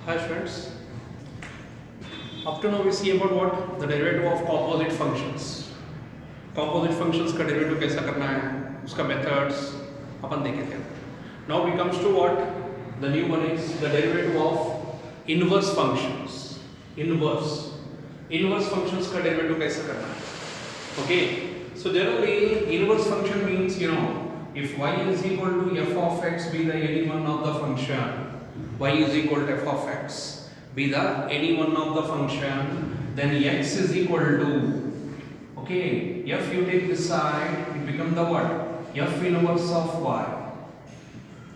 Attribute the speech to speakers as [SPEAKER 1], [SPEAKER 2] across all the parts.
[SPEAKER 1] Hi friends, up to now we see about what the derivative of composite functions. Composite functions का derivative कैसा करना है, उसका methods अपन देखे थे. Now we comes to what the new one is the derivative of inverse functions. Inverse functions का derivative कैसा करना है. Okay, so generally inverse function means if y is equal to f of x be the any one of the function. Y is equal to f of x be the any one of the function, then x is equal to, okay, f you take this side, it become the what, f inverse of y.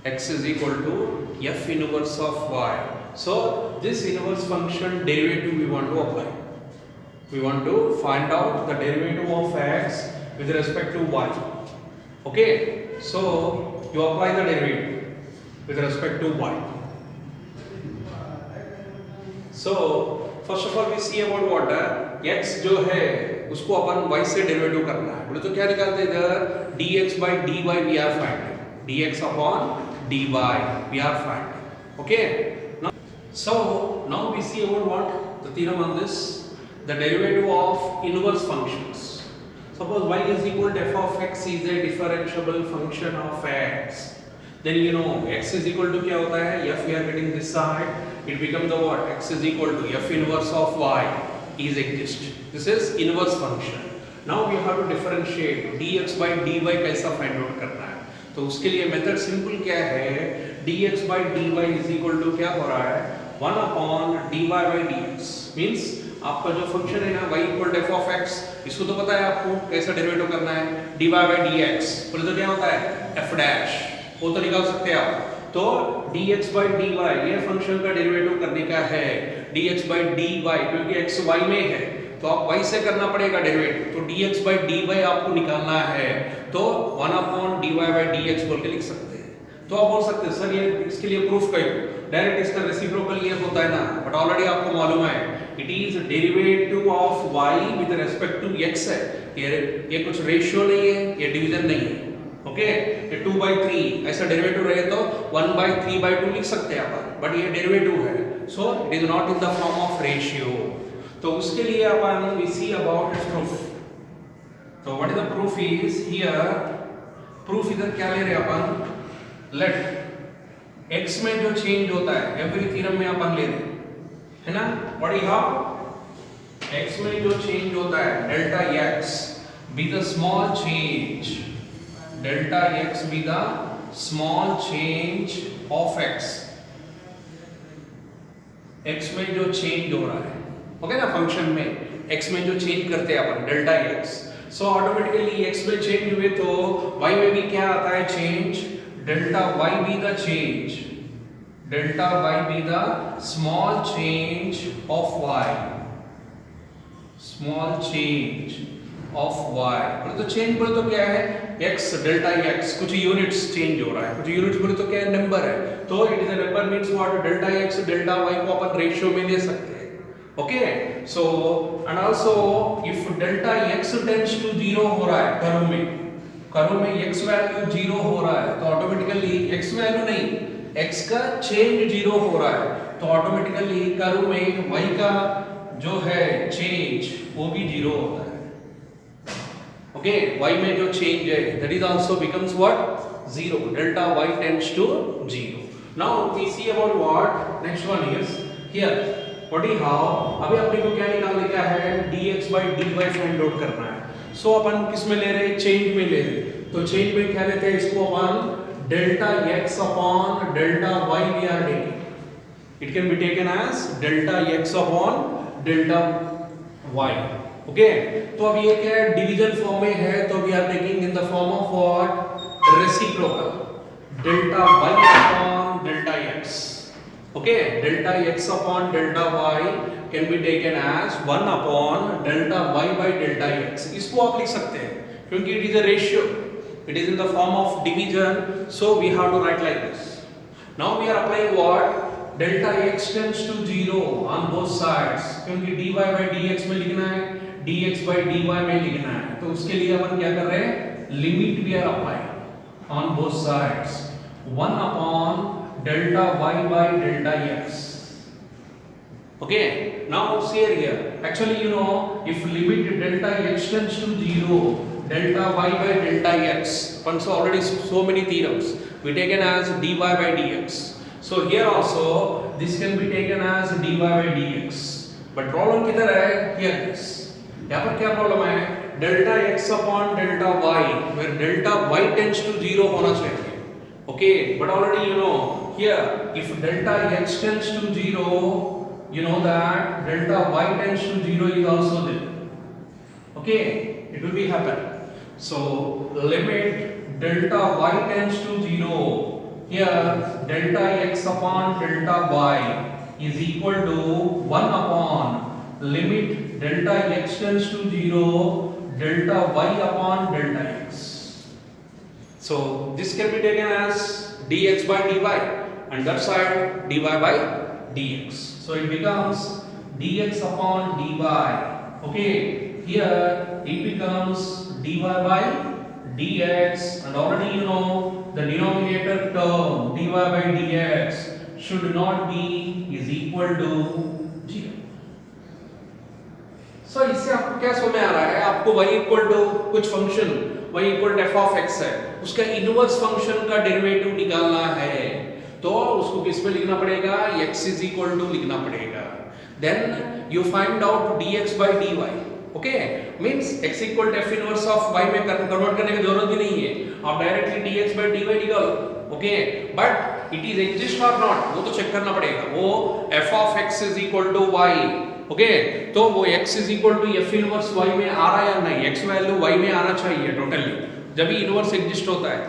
[SPEAKER 1] X is equal to f inverse of y. So this inverse function derivative we want to apply. We want to find out the derivative of x with respect to y. Okay, so you apply the derivative with respect to y. So first of all we see about what x जो है उसको अपन y से derivative करना है. बोले तो क्या निकालते हैं इधर dx by dy we are finding, dx upon dy we are finding. Okay, now we see about what the theorem on this, the derivative of inverse functions. Suppose y is equal to f of x is a differentiable function of x, then x is equal to क्या होता है, f we are getting this side, it become the what, x is equal to f inverse of y is exist. This is inverse function. Now we have to differentiate dx by dy कैसा find out करना है. तो उसके लिए method simple क्या है, dx by dy is equal to क्या हो रहा है, 1 upon dy by dx means आपका जो फंक्शन है ना y equal to f of x, इसको तो पता है आपको कैसा डेरिवेटिव करना है, dy by dx. बोले तो क्या होता है f डैश, वो तो निकाल सकते हैं आप. तो dx by dy ये फंक्शन का डेरिवेटिव करने का है, dx by dy क्योंकि x y में है तो आप y से करना पड़ेगा डेरिवेटिव. तो dx by dy आपको निकालना है, तो 1 upon dy by dx बोल के लिख सकते हैं. तो आप बोल सकते हैं सर ये इसके लिए प्रूफ करो, डायरेक्ट इसका रेसिप्रोकल ये होता है ना, बट ऑलरेडी आपको मालूम है it is derivative of y with respect to x है. ये कुछ रेशियो नहीं है, ये डिवीजन नहीं है. ओके, ये 2/3 ऐसा डेरिवेटिव रहे तो 1/3/2 लिख सकते हैं अपन, बट ये डेरिवेटिव है, so it is not in the form of ratio. तो उसके लिए अपन we see about its proof. तो what is the proof is here, proof इधर क्या ले रहे हैं अपन, लेट x में जो चेंज होता है एवरी थ्योरम में अपन ले रहे है ना, व्हाट यू हैव x में जो चेंज होता है delta x be the small change, delta x be the small change of x. x में जो चेंज हो रहा है, ओके ना, फंक्शन में x में जो चेंज करते हैं अपन delta x, so automatically x में चेंज हुए तो y में भी क्या आता है change, delta y be the change, delta y be the small change of y, small change of y. बोले तो चेंज बोले तो क्या है, x डेल्टा x कुछ यूनिट्स चेंज हो रहा है, कुछ यूनिट्स बोले तो क्या है, नंबर है. तो it is a number means what, delta x delta y को अपन रेशियो में ले सकते हैं. Okay, so and also if delta x tends to 0 हो रहा है कर्व में x वैल्यू 0 हो रहा है, तो ऑटोमेटिकली x वैल्यू नहीं, x का चेंज 0 हो रहा है, तो ऑटोमेटिकली कर्व में y का जो है चेंज वो भी 0 होता है. Okay, y में जो change है that is also becomes what, 0, delta y tends to 0. Now we see about what next one is here, what we have, अभी अपने को क्या निकालने का है, dx by dy find out करना है. सो अपन किस में ले रहे हैं, चेंज में ले रहे हैं. तो चेंज में क्या लेते हैं, इसको अपन delta x upon delta y we are taking, it can be taken as delta x upon delta y. Okay, तो अब ये क्या है, डिवीजन फॉर्म में है, तो we are taking in the form of what, reciprocal, delta y upon delta x. Okay, delta x upon delta y can be taken as 1 upon delta y by delta x. इसको आप लिख सकते हैं क्योंकि it is a ratio, it is in the form of division, so we have to write like this. Now we are applying what, delta x tends to 0 on both sides, क्योंकि dy bye dx में लिखना है, dx by dy में लिखना है, तो उसके लिए अपन क्या कर रहे हैं, limit we are applying on both sides, 1 upon delta y by delta x. Okay, now see here. Actually, you know, if limit delta x tends to 0, delta y by delta x, once already so many theorems, we taken as dy by dx. So here also this can be taken as dy by dx. But problem किधर है? Here this. यहाँ पर क्या problem है? Delta x upon delta y, where delta y tends to 0 होना चाहिए. Okay, but already you know here if delta x tends to 0, you know that delta y tends to 0 is also there. Okay, it will be happen. So limit delta y tends to 0. Here delta x upon delta y is equal to 1 upon limit delta x tends to 0 delta y upon delta x. So this can be taken as dx by dy and that side dy by dx. So it becomes dx upon dy. Okay, here it becomes dy by dx and already you know the denominator term dy by dx should not be is equal to 0. So इससे आपको क्या समझ में आ रहा है? आपको y equal to कुछ function y equal to f of x है, उसका इनवर्स फंक्शन का डेरिवेटिव निकालना है तो उसको किस में लिखना पड़ेगा? x इज इक्वल टू लिखना पड़ेगा. Then you find out dx by dy. Okay, means x equal to f inverse of y में कन्वर्ट करने की जरूरत भी नहीं है, आप डायरेक्टली dx by dy निकालो. Okay, but it is exist और नॉट वो तो चेक करना पड़ेगा. वो f of x is equal to y. Okay, तो वो x is equal to f inverse y में आ रहा है या नहीं? x वैल्यू y में आना चाहिए टोटली, जब भी इनवर्स एग्जिस्ट होता है.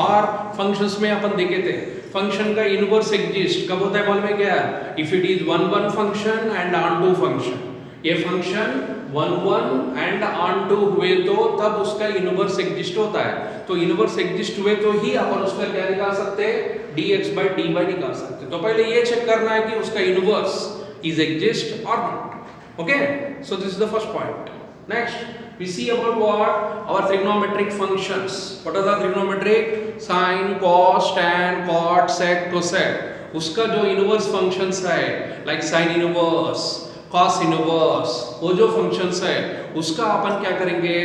[SPEAKER 1] और फंक्शंस में अपन देखे थे फंक्शन का इनवर्स एग्जिस्ट कब होता है मालूम है क्या? If it is one one function and onto function. ये function one one and onto हुए तो तब उसका इनवर्स एग्जिस्ट होता है. तो इनवर्स एग्जिस्ट हुए तो ही अपन उसका क्या निकाल सकते हैं? dx by dy निकाल सकते हैं. तो पहले ये चेक करना है कि उसका inverse is exist or not. Okay, so this is the first point. Next we see about what our trigonometric functions. What are the trigonometric? Sin, cos, tan, cot, sec, cosec. उसका जो inverse functions है like sin inverse, cos inverse, वो जो functions है उसका अपन क्या करेंगे?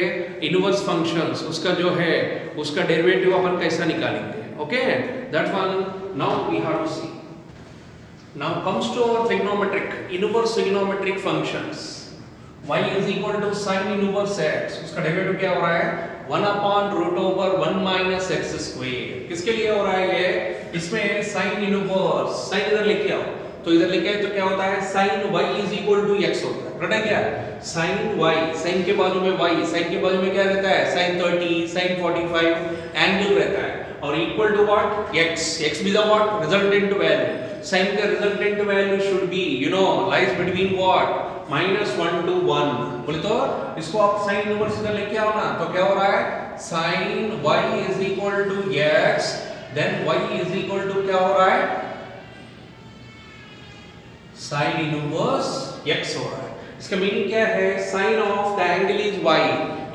[SPEAKER 1] Inverse functions उसका जो है उसका डेरिवेटिव अपन कैसा निकालेंगे? Okay, that one now we have to see. Now comes to our trigonometric, inverse trigonometric functions. Y is equal to sin inverse x. उसका डेरिवेटिव क्या हो रहा है? 1 upon root over 1 minus x square. किसके लिए हो रहा है ये? इसमें sin inverse, sin इधर लेके आओ, तो इधर लेके आए तो क्या होता है? sin y is equal to x होता है. पता है क्या? sin y, sin के बाजू में y, sin के बाजू में क्या रहता है? sin 30, sin 45 एंगल रहता है. और equal to what? x. x be the what? Resultant value. Sin का resultant value should be, you know, lies between what? -1 to 1. बोले तो इसको आप sin इनवर्स इधर लेके आओ ना, तो क्या हो रहा है? sin y is equal to x, then y is equal to क्या हो रहा है? sin इनवर्स x हो रहा है. इसका मीनिंग क्या है? sin of the angle is y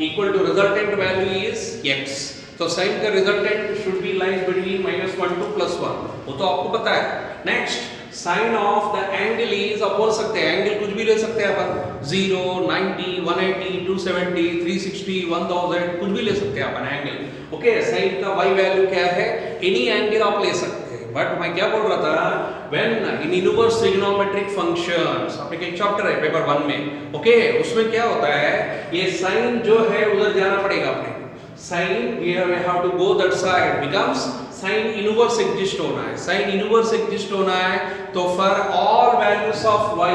[SPEAKER 1] equal to resultant value is x. तो sin का resultant should be lies between -1 to +1. वो तो आपको पता है. Next, sin of the angle is, आप बोल सकते हैं एंगल कुछ भी ले सकते हैं अपन, 0, 90, 180, 270, 360, 1000 कुछ भी ले सकते हैं अपन एंगल. ओके, sin का y वैल्यू क्या है? एनी एंगल आप ले सकते हैं. बट मैं क्या बोल रहा था, when in inverse trigonometric functions, आपने एक चैप्टर है पेपर 1 में. ओके, उसमें क्या होता है? ये sin जो है उधर जाना पड़ेगा अपने. sin we have to go that side, becomes sin inverse exist होना है. sin inverse exist होना है तो for all values of y,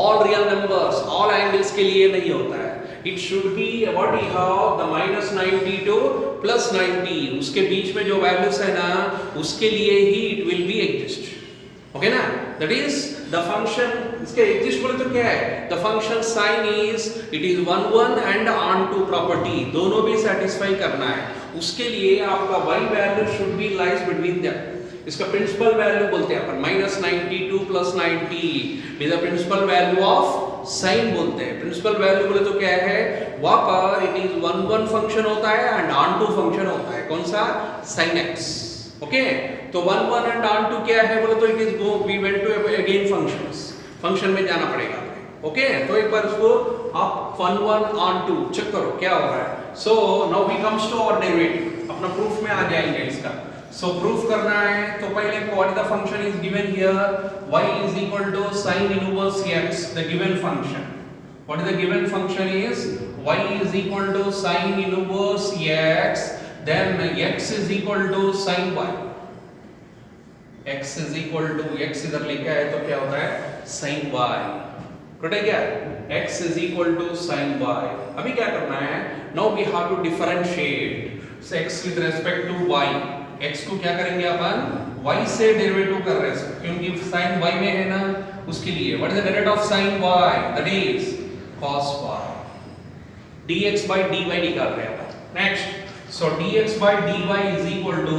[SPEAKER 1] all real numbers, all angles के लिए नहीं होता है. it should be what we have the -90 to +90, उसके बीच में जो values है ना उसके लिए ही it will be exist. Okay ना? that is the function. इसके exist बोले तो क्या है? the function sin is, it is 1 1 and on to property, दोनों भी satisfy करना है. उसके लिए आपका y value should be lies between them. इसका प्रिंसिपल वैल्यू बोलते हैं अपन, -90 to +90 is the principal value of sin बोलते हैं. प्रिंसिपल वैल्यू बोले तो क्या है? वहां पर it is 1 1 फंक्शन होता है and on to फंक्शन होता है. कौन सा? sin x. ओके, तो 1 1 and on to क्या है बोले तो it is go, we went to again functions. Function में जाना पड़ेगा। ओके, तो एक बार उसको आप 1 on 2 चेक करो क्या हो रहा है। So now we comes to our derivative, अपना प्रूफ में आ जाएंगे इसका। सो प्रूफ करना है तो पहले what the function is given here, y is equal to sin inverse x, the given function. What is the given function is y is equal to sin inverse x, then x is equal to sin y. x is equal to x इधर लिखा है तो क्या होता है sin y, correct है क्या? x is equal to sin y। अभी क्या करना है, now we have to differentiate so x with respect to y, x को क्या करेंगे अपन y से डेरिवेटिव कर रहे हैं क्योंकि sin y में है ना, उसके लिए what is the derivative of sin y, that is cos y, dx by dy निकाल रहे हैं अपन। Next, so dx by dy is equal to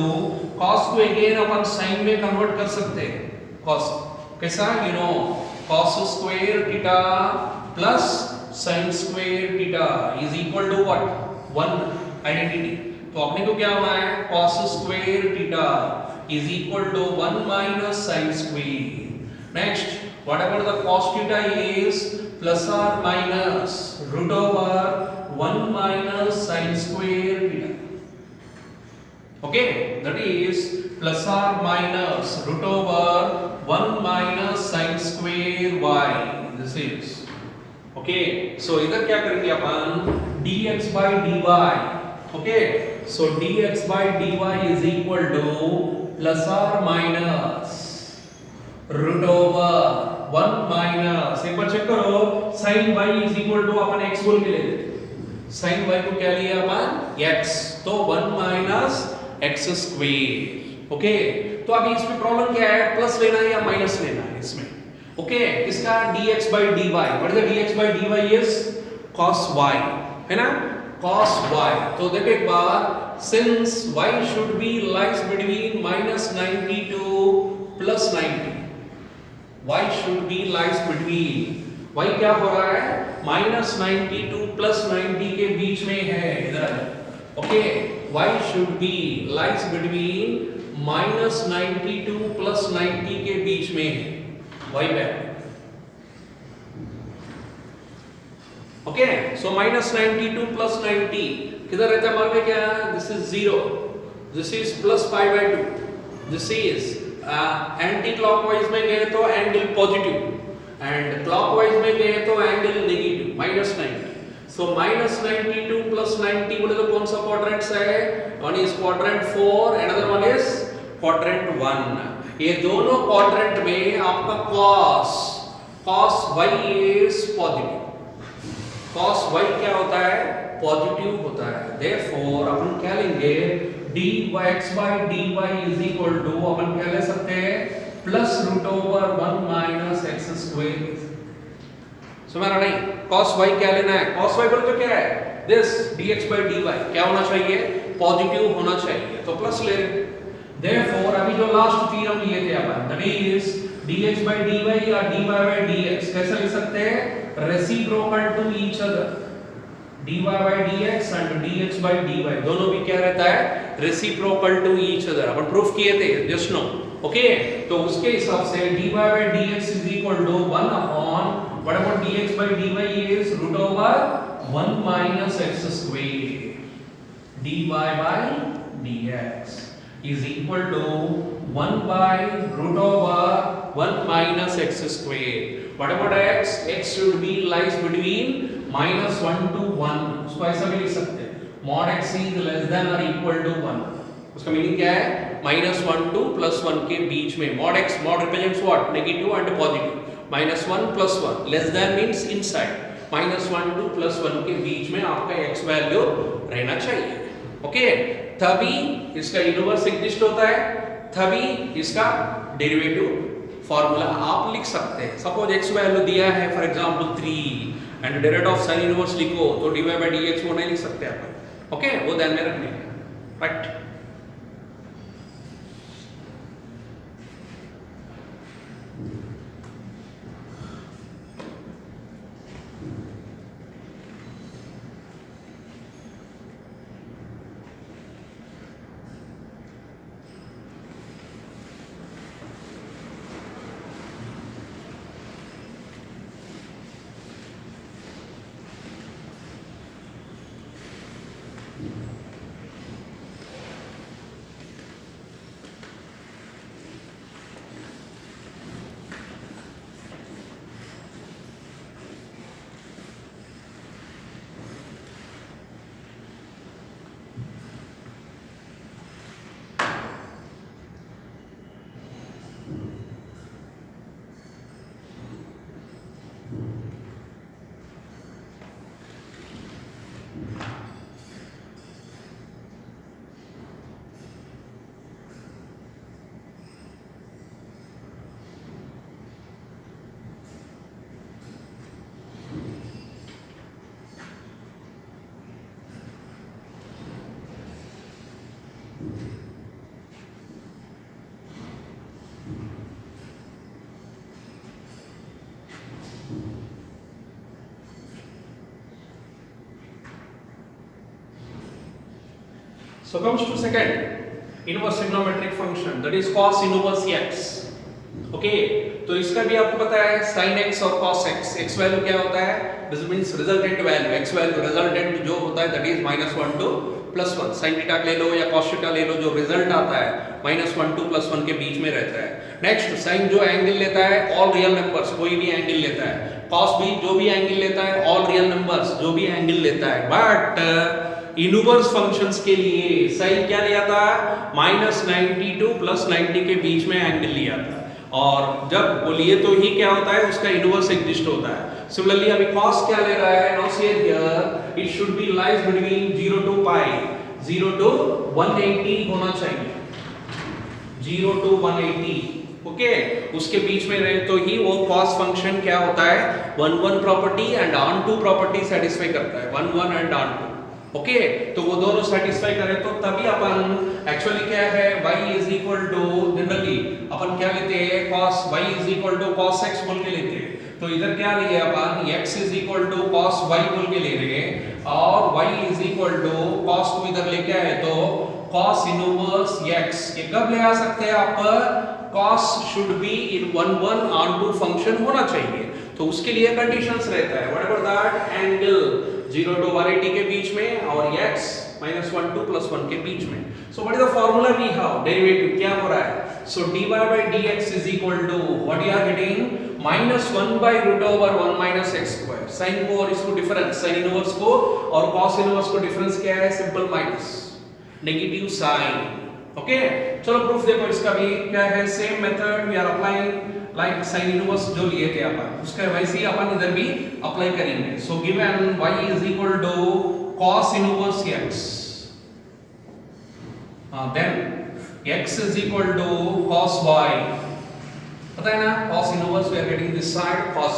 [SPEAKER 1] cos को अगेन अपन sin में कन्वर्ट कर सकते हैं, cos कैसा, you know cos square theta plus sin square theta is equal to what, one identity। तो अपने को क्या होना है, cos square theta is equal to 1 minus sin square। next, whatever the cos theta is plus or minus root over 1 minus sin square theta। okay, that is plus or minus root over 1 minus sin square y, this is okay। so इधर क्या करेंगे अपन dx by dy, okay, so dx by dy is equal to plus or minus root over 1 minus, एक बार check करो sin y is equal to upon x बोल के ले लेते, sin y को क्या लिया अपन x, तो 1 minus x square। ओके, तो अभी इसमें प्रॉब्लम क्या है, प्लस लेना है या माइनस लेना है इसमें। ओके, इसका dx by dy, what is the dx by dy is cos y, है ना, cos y। तो देखो एक बार, since y should be lies between -90 to +90, y should be lies between, y क्या हो रहा है -90 to +90 के बीच में है इधर। Okay, y should be lies between -90 to +90 के बीच में है y वैल्यू। ओके, सो -90 to +90 किधर रहता है मान में क्या, this is 0, this is +π/2, this is anticlockwise में गए तो एंगल पॉजिटिव एंड क्लॉकवाइज में गए तो एंगल नेगेटिव -90। सो -90 to +90 बोले तो कौन सा क्वाड्रेंट्स है, one is quadrant 4 and other one is quadrant 1। ये दोनों क्वाड्रेंट में आपका cos y is positive, cos y क्या होता है पॉजिटिव होता है। देयरफॉर अपन क्या लेंगे, dx by dy is equal to अपन क्या ले सकते हैं plus root over 1 minus x square। समझ रहा नहीं, cos y क्या लेना है, cos y बोले तो क्या है this dx by dy क्या होना चाहिए पॉजिटिव होना चाहिए, तो प्लस ले रहे। Therefore अभी जो लास्ट थ्योरम लिए थे अपन, that is dx by dy या dy by dx कैसे लिख सकते हैं, reciprocal to each other, dy by dx and dx by dy दोनों भी क्या रहता है रेसिप्रोकल टू ईच अदर, अपन प्रूफ किए थे जस्ट नो। ओके, तो उसके हिसाब से dy by dx is equal to 1 upon what about dx by dy is root over 1 minus x square, dy by dx is equal to 1 by root over 1 minus x square। What about x? X should be lies between -1 to 1, उसको ऐसा भी लिख सकते हैं mod x is less than or equal to 1। उसका meaning क्या है -1 to +1 के बीच में, mod x mod represents what negative and positive, -1 + 1 less than means inside, -1 to +1 के बीच में आपका x वैल्यू रहना चाहिए। ओके, तभी इसका इनवर्स एग्जिस्ट होता है, तभी इसका डेरिवेटिव फॉर्मूला आप लिख सकते हैं। सपोज x वैल्यू दिया है for example 3 and derivative of sin inverse लिखो तो dy by dx वो नहीं लिख सकते आप। ओके, वो ध्यान में रखना है, right. So comes to second inverse trigonometric function, that is cos inverse x. Okay, तो इसका भी आपको पता है sin x और cos x. x वैल्यू क्या होता है? This means resultant value. x value resultant जो होता है that is -1 to +1. sin theta ले लो या cos थीटा ले लो, जो रिजल्ट आता है -1 to +1 के बीच में रहता है. नेक्स्ट sin जो एंगल लेता है ऑल रियल नंबर्स, कोई भी एंगल लेता है. cos भी जो भी एंगल लेता है ऑल रियल नंबर्स, जो भी एंगल लेता है. बट इनवर्स फंक्शंस के लिए sin क्या लिया था? -90 to +90 के बीच में एंगल लिया था. और जब वो लिए तो ही क्या होता है, उसका इनवर्स एग्जिस्ट होता है. सिमिलरली अभी cos क्या ले रहा है? Now see here it should be lies between 0 to pi, 0 to 180 होना चाहिए. 0 to 180. ओके, उसके बीच में रहे तो ही वो cos फंक्शन क्या होता है? 1 property and onto property satisfy करता है. 1 एंड ऑन टू. ओके, तो वो दोनों सेटिस्फाई करें तो तभी अपन एक्चुअली क्या है y is equal to, generally अपन क्या लेते हैं cos y is equal to cos x बोल के लेते हैं. तो इधर क्या लिए अपन x is equal to cos y बोल के ले रहे हैं और y is equal to cos को इधर लेके आए तो cos इनवर्स x. ये कब ले आ सकते हैं आप? cos should be in 1 on 2 function होना चाहिए. तो उसके लिए कंडीशंस रहता है व्हाटएवर दैट एंगल 0 to 180 के बीच में और x -1 to +1 के बीच में. So what is the formula we have? Derivative क्या हो रहा है? सो dy by dx is equal to what you are getting? -1 by √1 - x square. sin को और इसको डिफरेंस, sin इनवर्स को और cos इनवर्स को डिफरेंस क्या है? Simple minus negative sign. Okay, चलो प्रूफ देखो इसका भी क्या है. Same method we are applying like sin inverse जो लिए थे अपन, उसका वैसे ही अपन इधर भी अप्लाई करेंगे. So given y is equal to cos inverse x, then x is equal to cos y. पता है ना, cos inverse we are getting this side, cos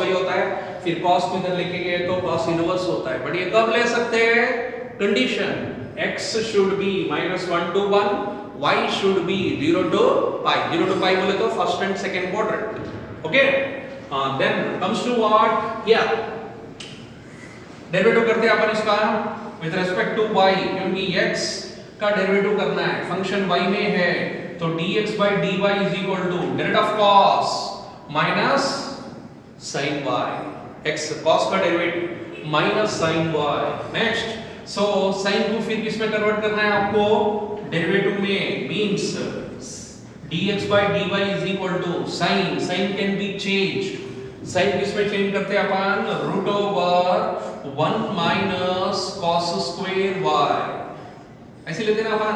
[SPEAKER 1] y होता है, फिर cos को इधर लेके गए तो cos इनवर्स होता है. बट ये कब ले सकते हैं? Condition x should be -1 to 1, y should be 0 to pi. 0 to pi बोले तो first and second quadrant. Okay, then comes to what here, derivative करते हैं अपन इसका विद रिस्पेक्ट टू y, क्योंकि x का डेरिवेटिव करना है, फंक्शन y में है. तो dx by dy is equal to derivative of cos minus sin y. x cos का derivative minus sin y. Next, so sin को फिर किस में कन्वर्ट करना है आपको? डेरिवेटिव में. Means dx by dy is equal to sin can be changed. sin किस में चेंज करते हैं अपन? √1 minus cos square y. ऐसे लेते हैं ना अपन,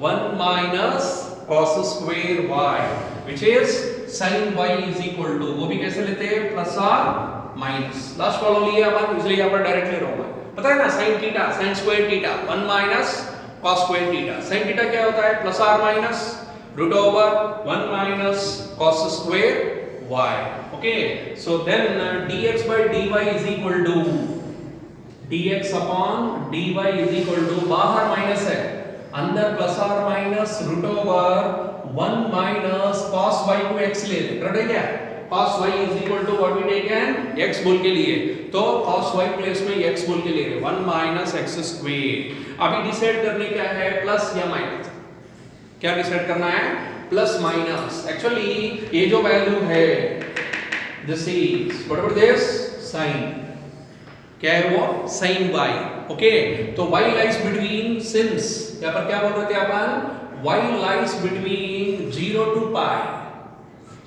[SPEAKER 1] √1 minus cos square y, which is sin y is equal to, वो भी कैसे लेते हैं? प्लस और माइनस. लास्ट कॉलम लिए अपन, इसलिए यहाँ पर डायरेक्ट ले रहा हूँ मैं. पता है ना sin theta, sin square theta 1 minus cos square theta. sin theta क्या होता है? प्लस और minus √1 minus cos square y. Okay, so then dx by dy is equal to dx upon dy is equal to, बाहर minus है, अंदर plus और minus √1 minus cos y को x ले ले. करेक्ट है क्या? cos y is equal to what we taken? x बोल के लिए, तो cos y प्लेस में x बोल के ले रहे 1 minus x square. अभी डिसाइड करने क्या है? प्लस या माइनस. क्या डिसाइड करना है? Plus minus. एक्चुअली ये जो वैल्यू है this is whatever this sin, क्या है वो? sin y. ओके, तो y lies between, since यहाँ पर क्या बोल रहे थे अपन? y lies between 0 to pi.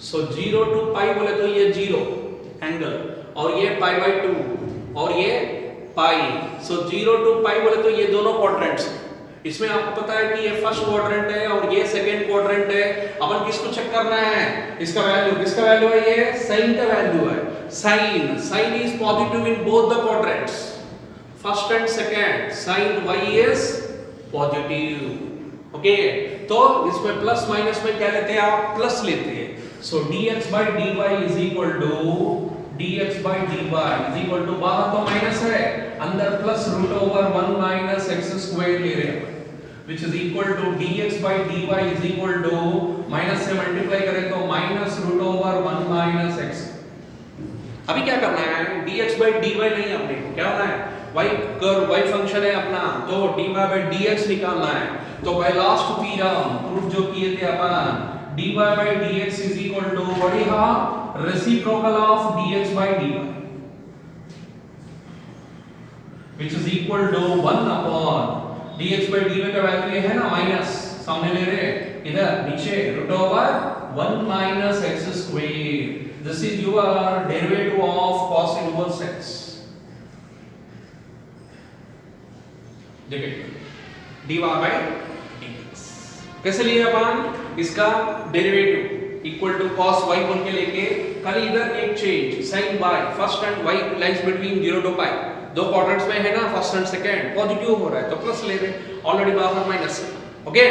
[SPEAKER 1] So 0 to pi बोले तो ये 0 एंगल और ये pi by 2 और ये pi. सो 0 to pi बोले तो ये दोनों क्वाड्रेंट्स. इसमें आपको पता है कि ये फर्स्ट क्वाड्रेंट है और ये सेकंड क्वाड्रेंट है. अपन किसको चेक करना है? इसका वैल्यू. किसका वैल्यू है? ये sin का वैल्यू है. sin is positive in both the quadrants, first and second. sin y is positive. Okay, तो इसमें प्लस माइनस में क्या लेते हैं आप? प्लस लेते हैं. So dx by dy is equal to बाहर तो माइनस है, अंदर प्लस √1 minus x square ले रहे हैं, which is equal to dx by dy is equal to minus से मल्टीप्लाई करें तो माइनस √1 minus x. अभी क्या करना है? dx by dy नहीं, अपने को क्या होना है? y कर्व y फंक्शन है अपना, तो dy by dx निकालना है। तो बाय लास्ट थ्योरम प्रूफ जो किए थे अपन, dy by dx is equal to what is reciprocal of dx by dy, which is equal to 1 upon dx by dy का वैल्यू है ना माइनस, सामने ले रहे इधर नीचे root over 1 minus x square. This is your derivative of cos inverse x. देखिए dy by dx कैसे लिए अपन, इसका derivative equal to cos y बोल के लेके खाली इधर एक change sin y, first and y lies between 0 to pi, दो क्वाड्रेंट्स में है ना फर्स्ट एंड सेकंड, पॉजिटिव हो रहा है तो प्लस ले रहे, ऑलरेडी बाहर माइनस है। Okay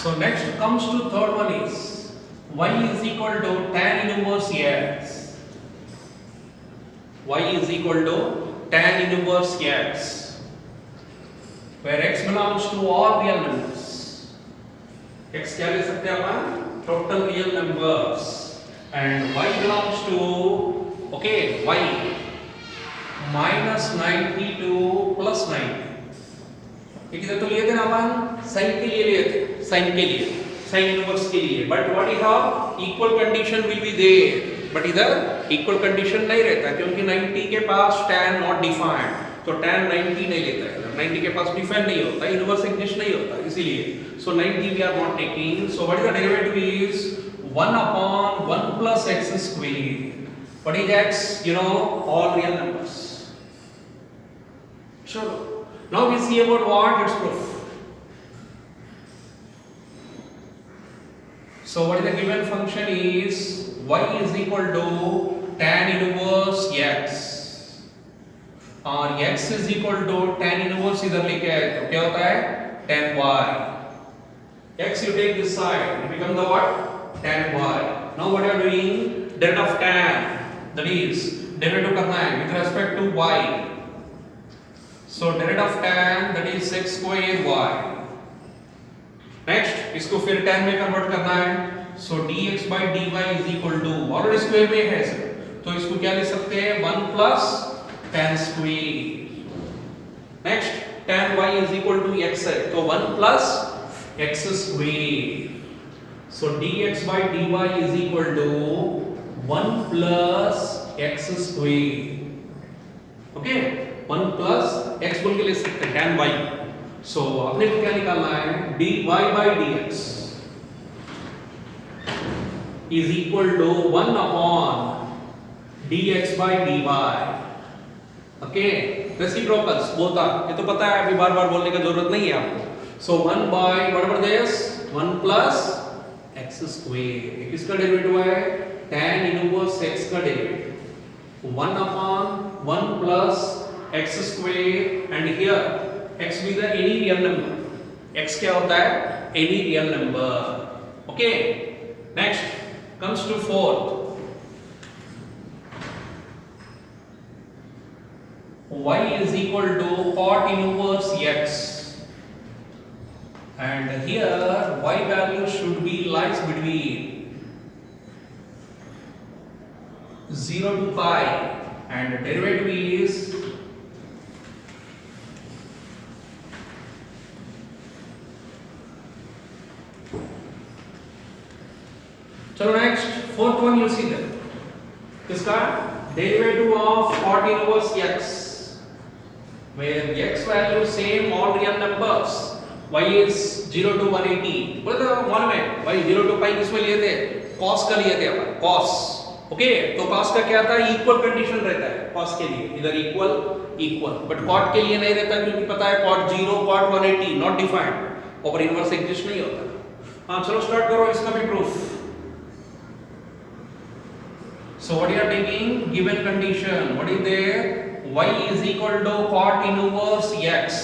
[SPEAKER 1] So next comes to third one is y is equal to tan inverse x. Y is equal to tan inverse x, where x belongs to all real numbers. X क्या ले सकते हैं अपन, total real numbers, and y belongs to okay y minus 90 to plus 90. किधर तो लिए थे ना अपन, sign के लिए लिए थे, साइन के लिए, साइन इनवर्स के लिए, but what is how equal condition will be there, but इधर इक्वल कंडीशन नहीं रहता क्योंकि 90 के पास tan नॉट डिफाइंड, तो tan 90 नहीं लेता है, 90 के पास डिफाइंड नहीं होता, इनवर्स एग्जिस्ट नहीं होता, इसीलिए so 90 we are not taking. So what is the derivative is 1 upon 1 plus x square. What is x? You know, all real numbers. Sure. Now we see about what its proof. So what is the given function is y is equal to tan inverse x, और x is equal to tan inverse इधर लेके आए तो क्या होता है tan y. X you take this side, it becomes the what? Tan y. Now what you are doing? Derivative of tan, that is derivative करना है with respect to y. So derivative of tan, that is x square y. Next इसको फिर tan में convert करना है, so dx by dy is equal to, और square में है तो इसको क्या ले सकते हैं 1 plus tan square. Next tan y is equal to x है तो 1 plus x square. So dx by dy is equal to 1 plus x square. Okay, 1 plus x बोल के ले सकते हैं tan y. So अपने को क्या निकालना है, dy by dx is equal to 1 upon dx by dy. Okay, reciprocals both are, ये तो पता है, अभी बार बार बोलने का जरूरत नहीं है आपको. So 1 by whatever this 1 plus x square, ये किसका डेरिवेटिव है, tan इनवर्स x का derivative 1 upon 1 plus x square, and here x be the any real number. X क्या होता है, any real number. Okay, next comes to fourth. Y is equal to cot inverse x, and here y value should be lies between 0 to pi, and derivative is चलो next fourth one you see that, किसका derivative of cot inverse x, where x value same all real numbers, y is 0 to 180. बोले तो one में y 0 to pi किसमें लिए थे, cos का लिए थे अपन, cos ओके तो cos का क्या था, इक्वल कंडीशन रहता है cos के लिए, इधर इक्वल इक्वल, बट cot के लिए नहीं रहता क्योंकि पता है cot 0 cot 180 नॉट डिफाइंड, और इनवर्स एग्जिस्ट नहीं होता। हाँ चलो स्टार्ट करो इसका भी proof. So what you are taking, given condition, what is there, y is equal to cot inverse x,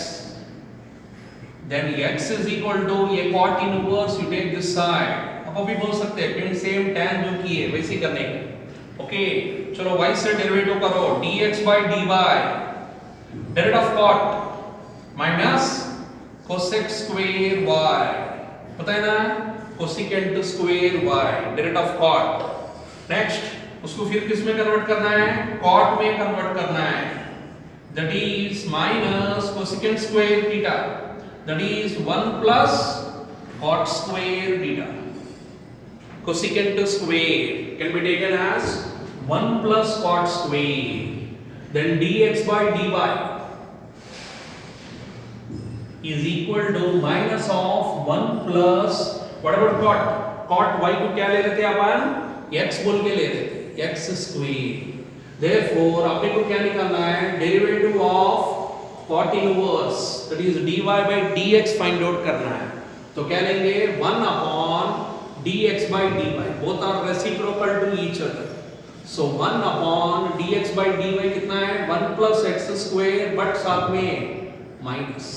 [SPEAKER 1] then x is equal to ये cot inverse, you take this side, अब अभी बोल सकते हैं पिन सेम tan जो की है वैसे ही करने का। ओके चलो y से डेरिवेटिव करो, dx by dy, derivative of cot minus cosec square y, पता है ना, cosecant square y, derivative of cot। Next उसको फिर किस में कन्वर्ट करना है, cot में कन्वर्ट करना है, that is minus cosecant square theta, that is 1 plus cot square theta. Cosecant square can be taken as 1 plus cot square, then dx by dy is equal to minus of 1 plus, what about cot, cot y को क्या ले रहे थे अपन, x बोल के ले रहे थे, x square, therefore अपने को क्या निकालना है, derivative of cot inverse, that is dy by dx find out करना है, तो क्या लेंगे 1 upon dx by dy, both are reciprocal to each other, so 1 upon dx by dy कितना है, 1 plus x square, but साथ में माइनस